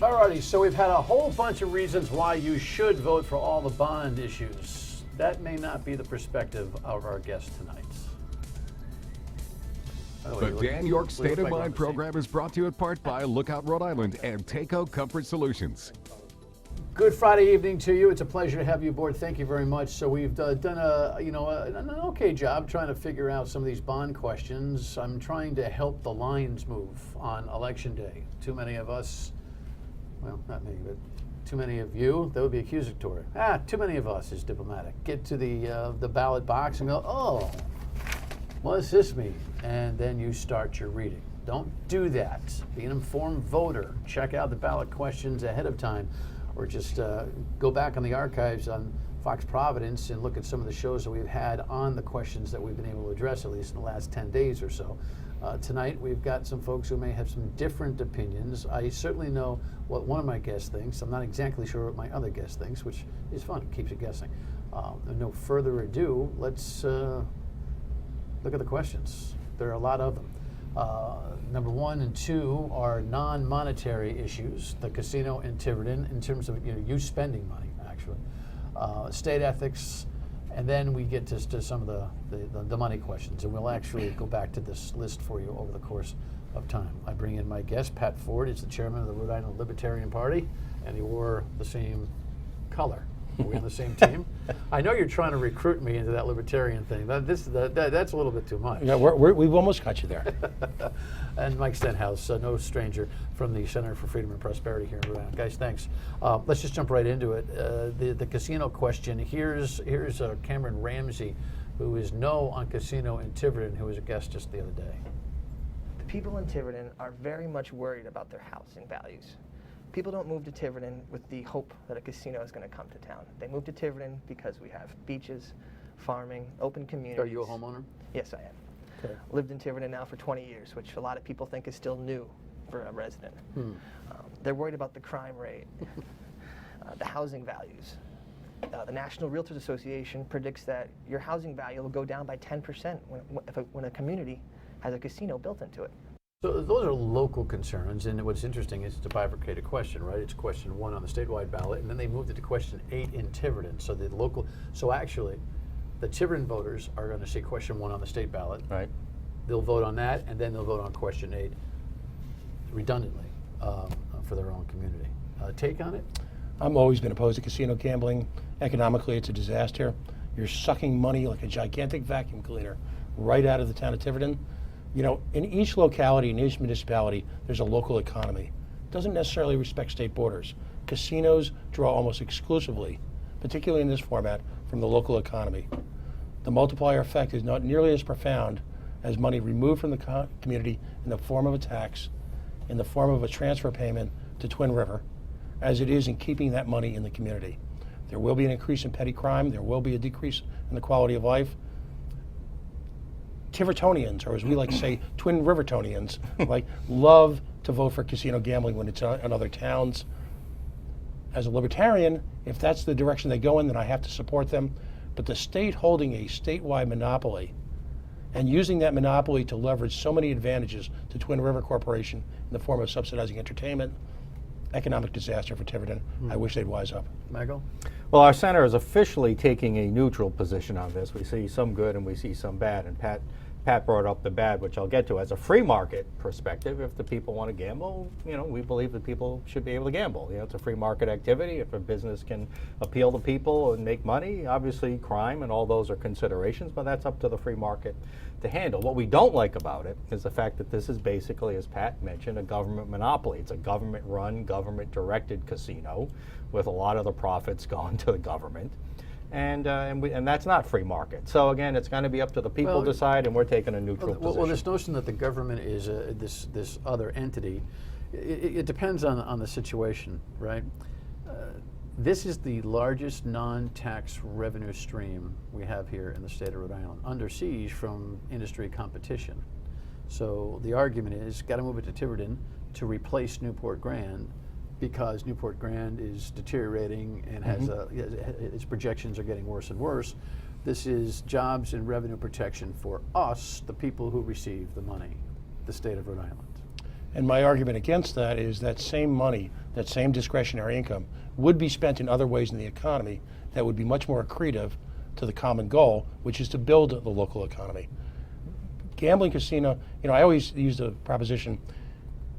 Alrighty, so we've had a whole bunch of reasons why you should vote for all the bond issues. That may not be the perspective of our guest tonight. The Dan Yorke State of Mind program is brought to you in part by Lookout Rhode Island and Takeo Comfort Solutions. Good Friday evening to you. It's a pleasure to have you aboard. Thank you very much. So we've done an okay job trying to figure out some of these bond questions. I'm trying to help the lines move on Election Day. Too many of us, well, not me, but too many of you, that would be accusatory. Too many of us is diplomatic. Get to the ballot box and go, oh, what does this mean? And then you start your reading. Don't do that. Be an informed voter. Check out the ballot questions ahead of time, or just go back on the archives on Fox Providence and look at some of the shows that we've had on the questions that we've been able to address, at least in the last 10 days or so. Tonight, we've got some folks who may have some different opinions. I certainly know what one of my guests thinks. I'm not exactly sure what my other guest thinks, which is fun. It keeps you guessing. No further ado, let's look at the questions. There are a lot of them. Number 1 and 2 are non-monetary issues. The casino in Tiverton, in terms of you spending money, actually. State ethics, and then we get to some of the money questions. And we'll actually go back to this list for you over the course of time. I bring in my guest, Pat Ford. He's the chairman of the Rhode Island Libertarian Party, and he wore the same color. Are we on the same team? I know you're trying to recruit me into that libertarian thing. That's a little bit too much. Yeah, we've almost got you there. And Mike Stenhouse, no stranger, from the Center for Freedom and Prosperity here in Rhode Island. Guys, thanks. Let's just jump right into it. The casino question. Here's Cameron Ramsey, who is no on casino in Tiverton, who was a guest just the other day. The people in Tiverton are very much worried about their housing values. People don't move to Tiverton with the hope that a casino is going to come to town. They move to Tiverton because we have beaches, farming, open communities. Are you a homeowner? Yes, I am. Okay. Lived in Tiverton now for 20 years, which a lot of people think is still new for a resident. They're worried about the crime rate, the housing values. The National Realtors Association predicts that your housing value will go down by 10% when a community has a casino built into it. So those are local concerns, and what's interesting is it's a bifurcated question, right? It's question 1 on the statewide ballot, and then they moved it to question 8 in Tiverton. So actually, the Tiverton voters are going to see question 1 on the state ballot. Right. They'll vote on that, and then they'll vote on question 8 redundantly for their own community. Take on it? I've always been opposed to casino gambling. Economically, it's a disaster. You're sucking money like a gigantic vacuum cleaner right out of the town of Tiverton. In each locality, in each municipality, there's a local economy. It doesn't necessarily respect state borders. Casinos draw almost exclusively, particularly in this format, from the local economy. The multiplier effect is not nearly as profound as money removed from the community in the form of a tax, in the form of a transfer payment to Twin River, as it is in keeping that money in the community. There will be an increase in petty crime. There will be a decrease in the quality of life. Tivertonians, or as we like to say, Twin Rivertonians, love to vote for casino gambling when it's in other towns. As a libertarian, if that's the direction they go in, then I have to support them. But the state holding a statewide monopoly and using that monopoly to leverage so many advantages to Twin River Corporation in the form of subsidizing entertainment, economic disaster for Tiverton. I wish they'd wise up. Michael? Well, our center is officially taking a neutral position on this. We see some good and we see some bad, and Pat brought up the bad, which I'll get to. As a free market perspective, if the people want to gamble, we believe that people should be able to gamble. It's a free market activity. If a business can appeal to people and make money, obviously crime and all those are considerations, but that's up to the free market to handle. What we don't like about it is the fact that this is basically, as Pat mentioned, a government monopoly. It's a government-run, government-directed casino with a lot of the profits going to the government. And that's not free market. So again, it's going to be up to the people to decide, and we're taking a neutral position. Well, this notion that the government is this other entity, it depends on the situation, right? This is the largest non-tax revenue stream we have here in the state of Rhode Island, under siege from industry competition. So the argument is, got to move it to Tiverton to replace Newport Grand, because Newport Grand is deteriorating and has its projections are getting worse and worse. This is jobs and revenue protection for us, the people who receive the money, the state of Rhode Island. And my argument against that is that same money, that same discretionary income, would be spent in other ways in the economy that would be much more accretive to the common goal, which is to build the local economy. Gambling casino, I always use the proposition,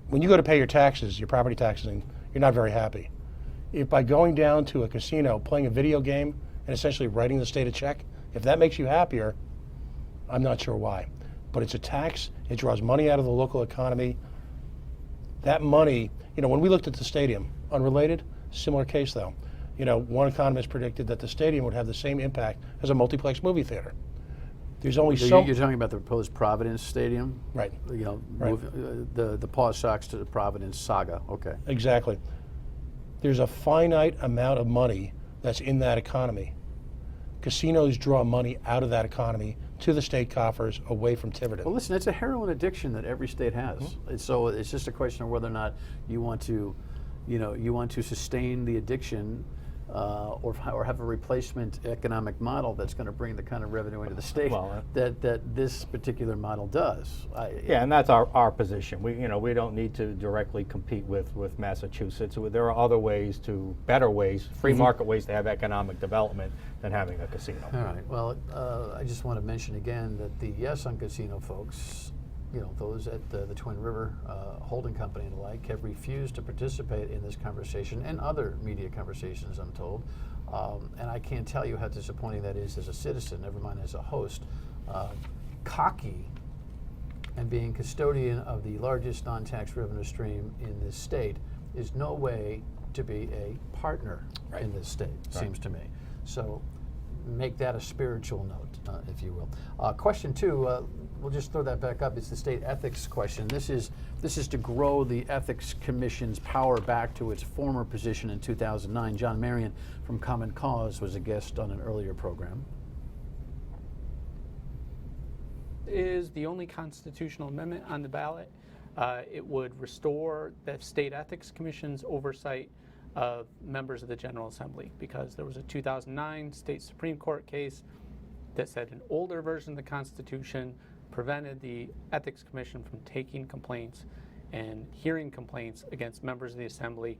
when you go to pay your taxes, your property taxes, and you're not very happy. If by going down to a casino, playing a video game, and essentially writing the state a check, if that makes you happier, I'm not sure why. But it's a tax, it draws money out of the local economy. That money, when we looked at the stadium, unrelated, similar case though. One economist predicted that the stadium would have the same impact as a multiplex movie theater. There's only So so... you're talking about the proposed Providence Stadium? Right. Move, the Paw Sox to the Providence saga. Okay. Exactly. There's a finite amount of money that's in that economy. Casinos draw money out of that economy to the state coffers away from Tiverton. Well, listen, it's a heroin addiction that every state has. Mm-hmm. So it's just a question of whether or not you want to, sustain the addiction, or have a replacement economic model that's going to bring the kind of revenue into the state that this particular model does. And that's our position. We don't need to directly compete with Massachusetts. There are other ways better ways, free market ways to have economic development than having a casino. All right. Well, I just want to mention again that the Yes on Casino folks, those at the Twin River Holding Company and the like, have refused to participate in this conversation and other media conversations, I'm told. And I can't tell you how disappointing that is as a citizen, never mind as a host. Cocky and being custodian of the largest non-tax revenue stream in this state is no way to be a partner in this state, seems to me. So make that a spiritual note, if you will. Question 2, we'll just throw that back up. It's the state ethics question. This is to grow the Ethics Commission's power back to its former position in 2009. John Marion from Common Cause was a guest on an earlier program. Is the only constitutional amendment on the ballot. It would restore the State Ethics Commission's oversight of members of the General Assembly, because there was a 2009 state Supreme Court case that said an older version of the Constitution prevented the Ethics Commission from taking complaints and hearing complaints against members of the Assembly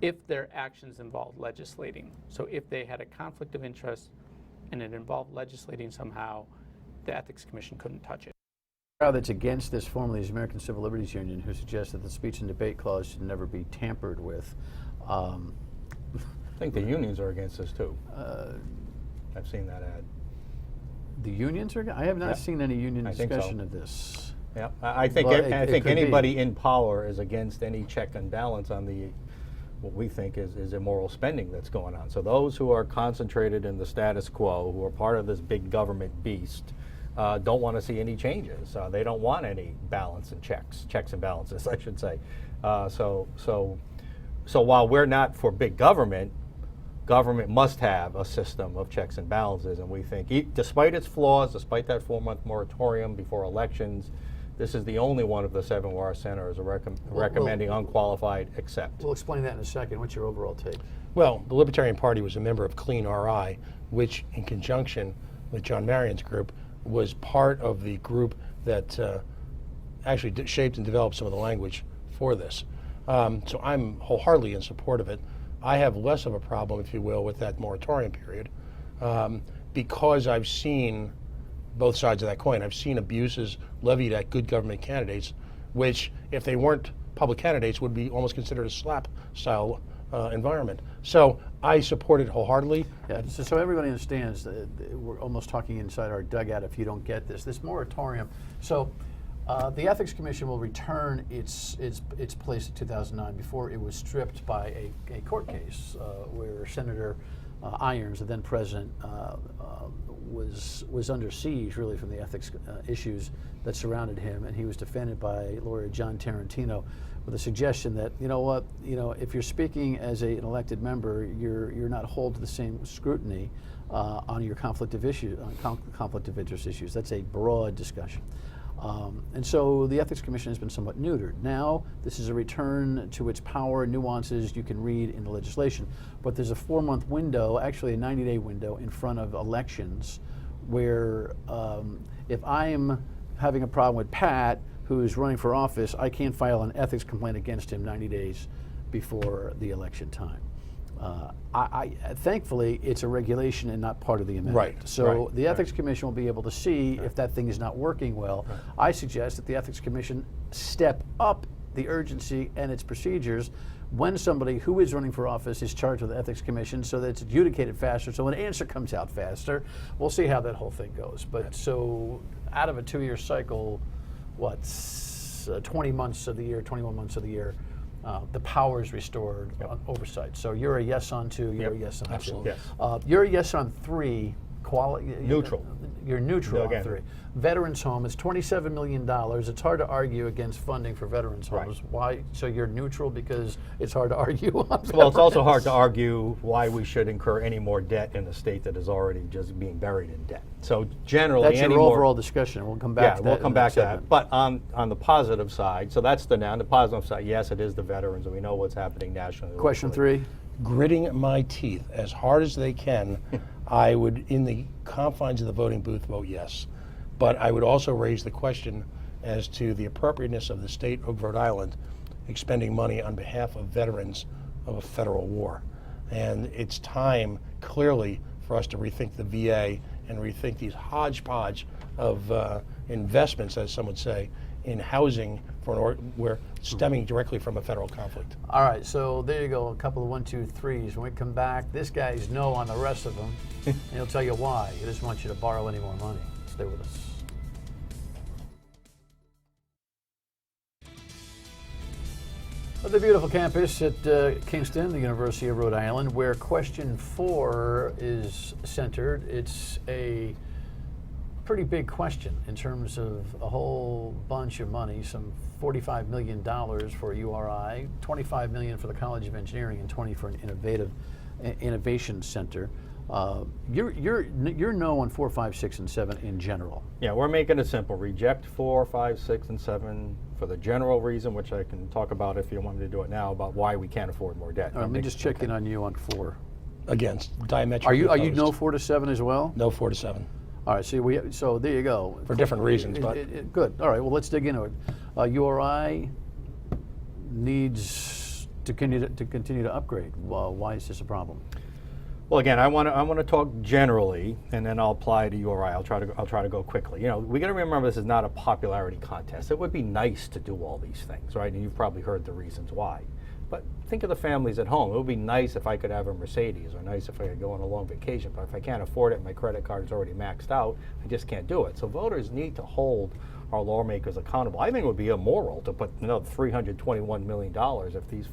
if their actions involved legislating. So if they had a conflict of interest and it involved legislating somehow, the Ethics Commission couldn't touch it. The crowd that's against this formally is American Civil Liberties Union, who suggests that the speech and debate clause should never be tampered with. I think the unions are against this too. I've seen that ad. The unions are? I have not seen any union discussion so. of this. Yeah, I think anybody in power is against any check and balance on what we think is immoral spending that's going on. So those who are concentrated in the status quo, who are part of this big government beast, don't want to see any changes. They don't want any balance and checks and balances, I should say. So while we're not for big government, government must have a system of checks and balances, and we think, despite its flaws, despite that 4-month moratorium before elections, this is the only one of the 7 where our center is recommending unqualified accept. We'll explain that in a second. What's your overall take? Well, the Libertarian Party was a member of Clean RI, which in conjunction with John Marion's group was part of the group that actually shaped and developed some of the language for this. So I'm wholeheartedly in support of it. I have less of a problem, if you will, with that moratorium period because I've seen both sides of that coin. I've seen abuses levied at good government candidates, which, if they weren't public candidates, would be almost considered a slap style environment. So I support it wholeheartedly. Yeah, so everybody understands that we're almost talking inside our dugout if you don't get this moratorium. So the Ethics Commission will return its place in 2009 before it was stripped by a court case where Senator Irons, the then president, was under siege really from the ethics issues that surrounded him, and he was defended by lawyer John Tarantino with a suggestion that, if you're speaking as an elected member, you're not held to the same scrutiny on your conflict of interest issues. That's a broad discussion. And so the Ethics Commission has been somewhat neutered. Now, this is a return to its power, nuances you can read in the legislation, but there's a 4-month window, actually a 90-day window in front of elections where if I am having a problem with Pat, who's running for office, I can't file an ethics complaint against him 90 days before the election time. Thankfully, it's a regulation and not part of the amendment. Right, So the Ethics Commission will be able to see if that thing is not working well. I suggest that the Ethics Commission step up the urgency and its procedures when somebody who is running for office is charged with the Ethics Commission, so that it's adjudicated faster, so an answer comes out faster. We'll see how that whole thing goes. But so out of a 2-year cycle, 20 months of the year, 21 months of the year, the power is restored on oversight. So you're a yes on 2, you're a yes on 2. Absolutely. Yes. You're a yes on 3. Neutral. You're neutral Again. on 3. Veterans Home is $27 million. It's hard to argue against funding for veterans homes. Why? So you're neutral because it's hard to argue on Well, it's also hard to argue why we should incur any more debt in a state that is already just being buried in debt. So generally, That's your overall discussion. We'll come back to that. we'll come back to that. But on the positive side, so that's the now. On the positive side, yes, it is the veterans, and we know what's happening nationally. Question locally. 3. Gritting my teeth as hard as they can, I would, in the confines of the voting booth, vote yes. But I would also raise the question as to the appropriateness of the state of Rhode Island expending money on behalf of veterans of a federal war. And it's time, clearly, for us to rethink the VA and rethink these hodgepodge of investments, as some would say, in housing where stemming directly from a federal conflict. All right, so there you go, a couple of 1, 2, 3s. When we come back, this guy's no on the rest of them, and he'll tell you why. He doesn't want you to borrow any more money. Stay with us. At the beautiful campus at Kingston, the University of Rhode Island, where question 4 is centered. It's a pretty big question in terms of a whole bunch of money, some $45 million for URI, $25 million for the College of Engineering, and $20 for an innovation center. You're no on 4, 5, 6, and 7 in general. Yeah, we're making it simple. Reject 4, 5, 6, and 7 for the general reason, which I can talk about if you want me to do it now, about why we can't afford more debt. All right, let me just check in on you on 4. Against diametrically Are you opposed. no 4 to 7 as well? No 4 to 7. All right, so there you go. For different reasons, but good. All right, well, let's dig into it. URI needs to continue to upgrade. Well, why is this a problem? Well, again, I want to talk generally, and then I'll apply to URI. I'll try to go quickly. You know, we got to remember this is not a popularity contest. It would be nice to do all these things, right? And you've probably heard the reasons why. But think of the families at home. It would be nice if I could have a Mercedes, or nice if I could go on a long vacation. But if I can't afford it, my credit card is already maxed out, I just can't do it. So voters need to hold our lawmakers accountable. I think it would be immoral to put another $321 million if these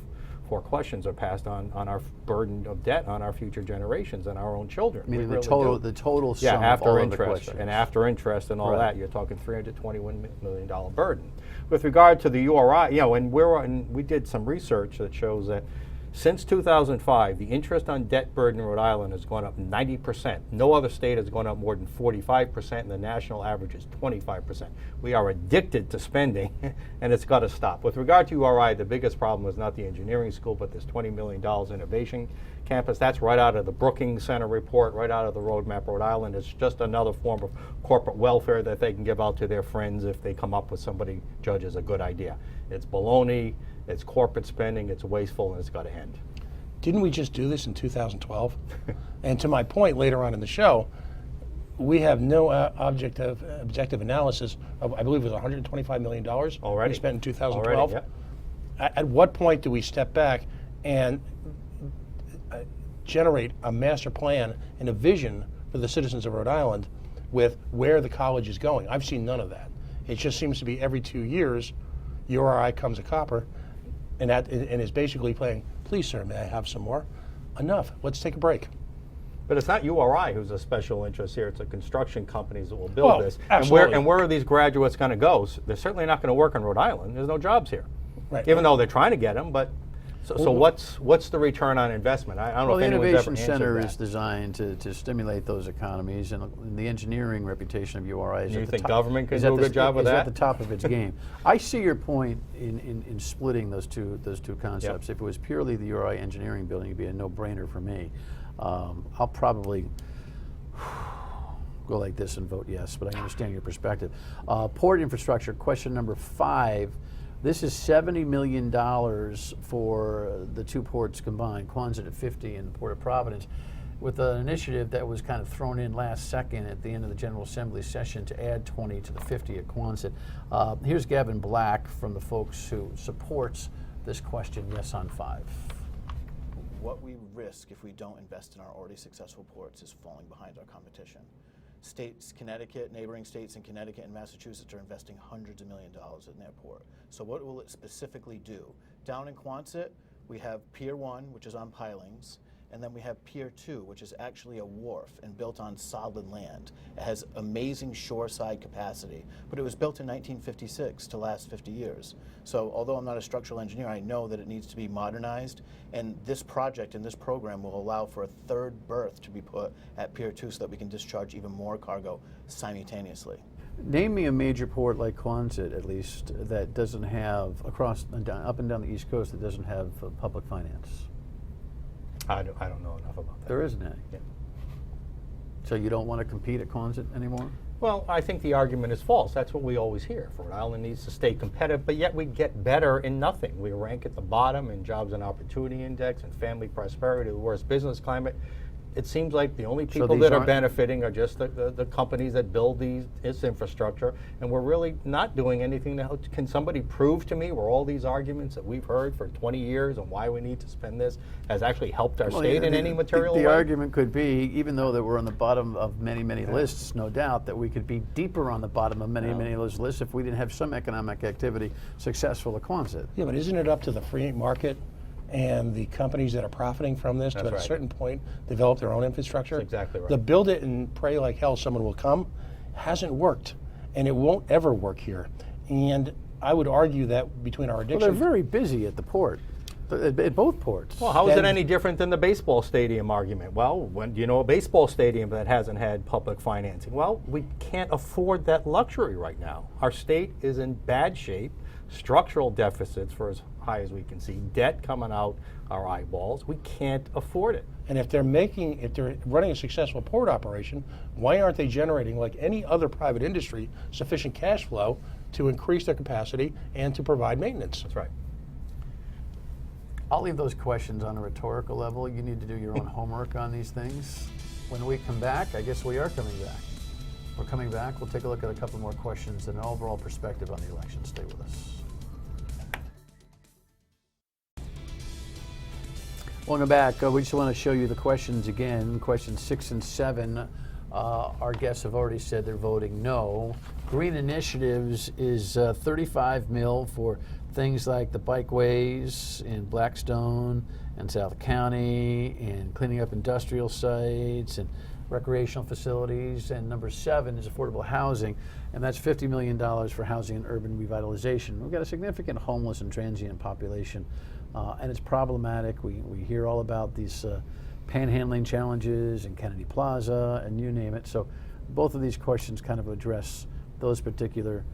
4 questions are passed on our burden of debt on our future generations and our own children. Meaning We the really total yeah, sum after of all interest of the questions. and after interest and all Right. that, you're talking $321 million burden. With regard to the URI, you know, and we did some research that shows that since 2005, the interest on debt burden in Rhode Island has gone up 90%. No other state has gone up more than 45%, and the national average is 25%. We are addicted to spending, and it's got to stop. With regard to URI, the biggest problem is not the engineering school, but this $20 million innovation campus. That's right out of the Brookings Center report, right out of the Roadmap Rhode Island. It's just another form of corporate welfare that they can give out to their friends if they come up with somebody judges a good idea. It's baloney. It's corporate spending, it's wasteful, and it's got to end. didn't we just do this in 2012? And to my point later on in the show, we have no objective analysis of, I believe it was $125 million Already. we spent in 2012. Already, At what point do we step back and generate a master plan and a vision for the citizens of Rhode Island with where the college is going? I've seen none of that. It just seems to be every 2 years, URI comes a copper, and is basically playing, please sir, may I have some more? Enough, let's take a break. But it's not URI who's a special interest here. It's the construction companies that will build this. Absolutely. And where are these graduates going to go? They're certainly not going to work in Rhode Island. There's no jobs here. Right. Even though they're trying to get them, but so what's the return on investment? I don't know Well, if the anyone's ever Innovation answered Center that. is designed to stimulate those economies, and the engineering reputation of URI is Do you at the think top. government can is do at a the- good job with is that? at the top of its game. I see your point in splitting those two concepts. If it was purely the URI engineering building, it'd be a no-brainer for me. I'll probably go like this and vote yes, but I understand your perspective. Port infrastructure, question number 5. This is $70 million for the two ports combined, Quonset at 50 and the Port of Providence, with an initiative that was kind of thrown in last second at the end of the General Assembly session to add 20 to the 50 at Quonset. Here's Gavin Black from the folks who supports this question, yes on 5. What we risk if we don't invest in our already successful ports is falling behind our competition. States, Connecticut, neighboring states in Connecticut and Massachusetts are investing hundreds of millions of dollars in their port. So what will it specifically do? Down in Quonset, we have Pier 1, which is on pilings, and then we have Pier 2, which is actually a wharf and built on solid land. It has amazing shoreside capacity, but it was built in 1956 to last 50 years. So although I'm not a structural engineer, I know that it needs to be modernized, and this project and this program will allow for a third berth to be put at Pier 2 so that we can discharge even more cargo simultaneously. Name me a major port like Quonset, at least, that doesn't have, across and down, up and down the East Coast, that doesn't have public finance. I don't know enough about that. There isn't any. Yeah. So you don't want to compete at Quonset anymore? Well, I think the argument is false. That's what we always hear. Rhode Island needs to stay competitive, but yet we get better in nothing. We rank at the bottom in Jobs and Opportunity Index and Family Prosperity, the worst business climate. It seems like the only people that are benefiting are just the companies that build this infrastructure, and we're really not doing anything to help. Can somebody prove to me where all these arguments that we've heard for 20 years and why we need to spend this has actually helped our state in any material way? The argument could be, even though that we're on the bottom of many, many lists, no doubt, that we could be deeper on the bottom of many, many of those lists if we didn't have some economic activity successful at Quonset. Yeah, but isn't it up to the free market and the companies that are profiting from this to at a certain point develop their own infrastructure? That's exactly right. The build it and pray like hell someone will come hasn't worked, and it won't ever work here. And I would argue that between our addiction... Well, they're very busy at the port, at both ports. Well, how is it any different than the baseball stadium argument? Well, when you know a baseball stadium that hasn't had public financing? Well, we can't afford that luxury right now. Our state is in bad shape, structural deficits for as high as we can see, debt coming out our eyeballs. We can't afford it. And if they're running a successful port operation, why aren't they generating, like any other private industry, sufficient cash flow to increase their capacity and to provide maintenance? That's right. I'll leave those questions on a rhetorical level. You need to do your own homework on these things. When we come back, I guess we are coming back. We're coming back. We'll take a look at a couple more questions and an overall perspective on the election. Stay with us. Welcome back. We just want to show you the questions again. Questions 6 and 7. Our guests have already said they're voting no. Green Initiatives is 35 mil for things like the bikeways in Blackstone and South County, and cleaning up industrial sites and recreational facilities. And number 7 is affordable housing, and that's $50 million for housing and urban revitalization. We've got a significant homeless and transient population, and it's problematic. We hear all about these panhandling challenges in Kennedy Plaza and you name it. So both of these questions kind of address those particular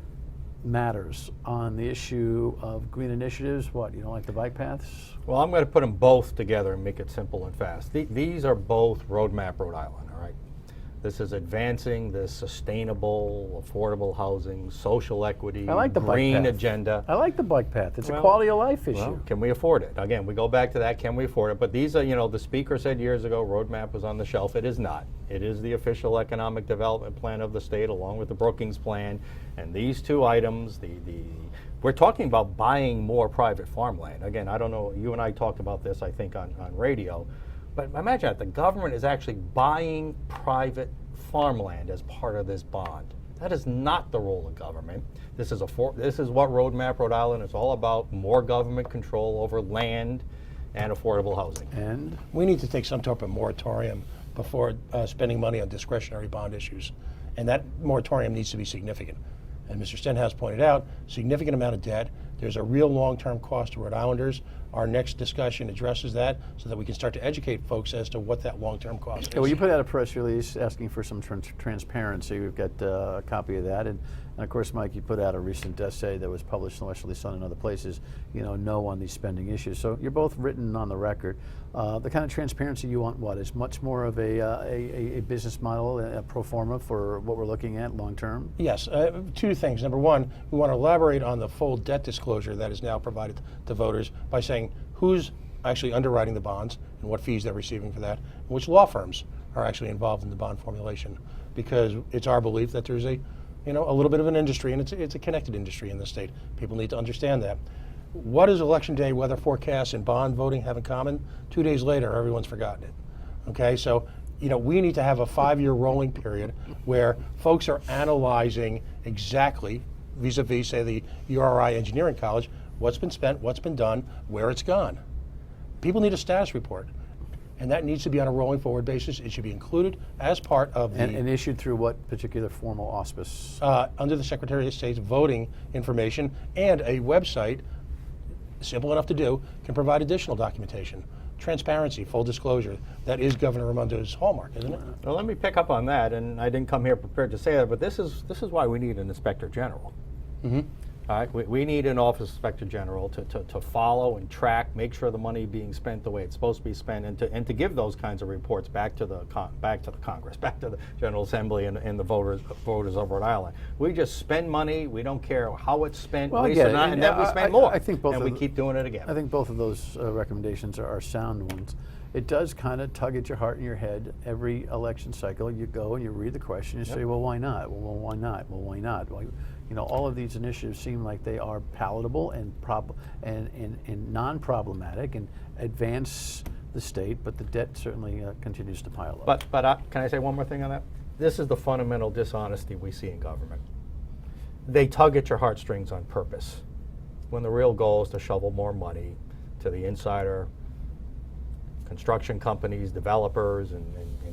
matters. On the issue of green initiatives, what, you don't like the bike paths? Well, I'm going to put them both together and make it simple and fast. These are both Roadmap Rhode Island, all right? This is advancing the sustainable, affordable housing, social equity, I like the green bike path. agenda. I like the bike path. It's a quality of life issue. Well, can we afford it? Again, we go back to that, can we afford it? But these are, the speaker said years ago, Roadmap was on the shelf. It is not. It is the official economic development plan of the state, along with the Brookings plan. And these two items, we're talking about buying more private farmland. Again, I don't know, you and I talked about this, I think, on radio. But imagine that, the government is actually buying private farmland as part of this bond. That is not the role of government. This is what Roadmap Rhode Island is all about, more government control over land and affordable housing. And we need to take some type of moratorium before spending money on discretionary bond issues. And that moratorium needs to be significant. And Mr. Stenhouse pointed out, significant amount of debt. There's a real long-term cost to Rhode Islanders our next discussion addresses that so that we can start to educate folks as to what that long-term cost is. Yeah, well, you put out a press release asking for some transparency. We've got a copy of that, and of course, Mike, you put out a recent essay that was published in the Westerly Sun and other places. No on these spending issues. So you're both written on the record. The kind of transparency you want, what is much more of a business model, a pro forma for what we're looking at long term. Yes, two things. Number one, we want to elaborate on the full debt disclosure that is now provided to voters by saying who's actually underwriting the bonds and what fees they're receiving for that, and which law firms are actually involved in the bond formulation. Because it's our belief that there's a little bit of an industry, and it's a connected industry in the state. People need to understand that. What does election day weather forecasts and bond voting have in common? 2 days later, everyone's forgotten it. Okay, so we need to have a 5-year rolling period where folks are analyzing exactly, vis-a-vis, say, the URI Engineering College, what's been spent, what's been done, where it's gone. People need a status report, and that needs to be on a rolling forward basis. It should be included as part of the... And issued through what particular formal auspice? Under the Secretary of State's voting information, and a website, simple enough to do, can provide additional documentation. Transparency, full disclosure. That is Governor Raimondo's hallmark, isn't it? Well, let me pick up on that, and I didn't come here prepared to say that, but this is why we need an Inspector General. Mm-hmm. All right, we need an Office Inspector General to follow and track, make sure the money being spent the way it's supposed to be spent, and to give those kinds of reports back to the Congress, back to the General Assembly and the voters of Rhode Island. We just spend money. We don't care how it's spent, waste or not, and then we spend more. I think both and we keep doing it again. I think both of those recommendations are sound ones. It does kind of tug at your heart and your head every election cycle. You go and you read the question, you say, well, why not? Well, why not? Well, why not? Well, all of these initiatives seem like they are palatable and non-problematic and advance the state, but the debt certainly continues to pile up. But can I say one more thing on that? This is the fundamental dishonesty we see in government. They tug at your heartstrings on purpose, when the real goal is to shovel more money to the insider, construction companies, developers, and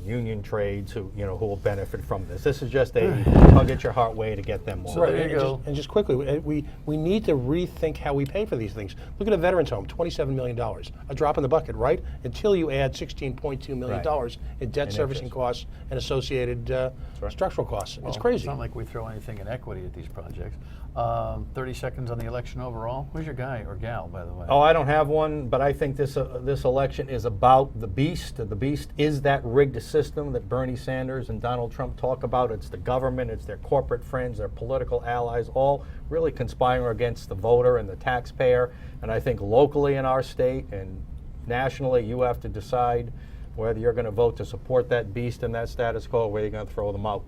union trades who will benefit from this. This is just a tug at your heart way to get them more. So there you go. And just quickly, we need to rethink how we pay for these things. Look at a veterans home, $27 million, a drop in the bucket, right? Until you add $16.2 million in debt servicing costs and associated structural costs. Well, it's crazy. It's not like we throw anything in equity at these projects. 30 seconds on the election overall. Who's your guy or gal, by the way? Oh, I don't have one, but I think this election is about the beast. The beast is that rigged system that Bernie Sanders and Donald Trump talk about. It's the government, it's their corporate friends, their political allies, all really conspiring against the voter and the taxpayer. And I think locally in our state and nationally, you have to decide whether you're going to vote to support that beast and that status quo, or whether you're going to throw them out.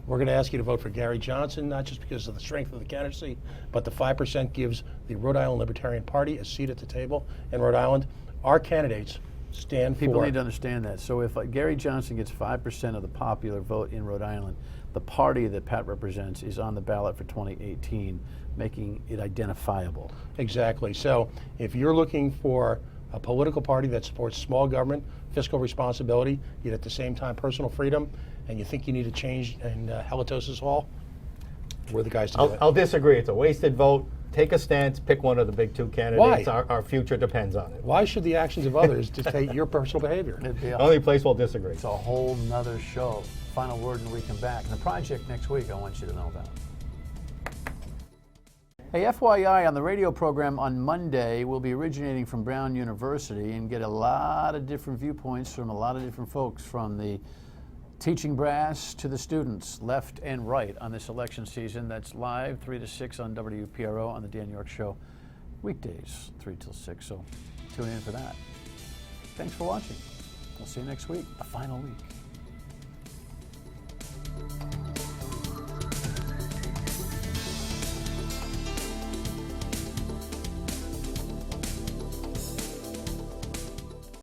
We're going to ask you to vote for Gary Johnson, not just because of the strength of the candidacy, but the 5% gives the Rhode Island Libertarian Party a seat at the table in Rhode Island. Our candidates stand People for... need to understand that. So if Gary Johnson gets 5% of the popular vote in Rhode Island, the party that Pat represents is on the ballot for 2018, making it identifiable. Exactly. So if you're looking for a political party that supports small government, fiscal responsibility, yet at the same time personal freedom, and you think you need a change in Halitosis Hall, we're the guys to do it. I'll disagree. It's a wasted vote. Take a stance. Pick one of the big two candidates. Why? Our future depends on it. Why should the actions of others dictate your personal behavior? The only place we'll disagree. It's a whole nother show. Final word and we come back. And the project next week I want you to know about. Hey, FYI, on the radio program on Monday, we'll be originating from Brown University and get a lot of different viewpoints from a lot of different folks, from the teaching brass to the students, left and right, on this election season. That's live 3 to 6 on WPRO on the Dan Yorke Show, weekdays 3 till 6. So tune in for that. Thanks for watching. We'll see you next week, the final week.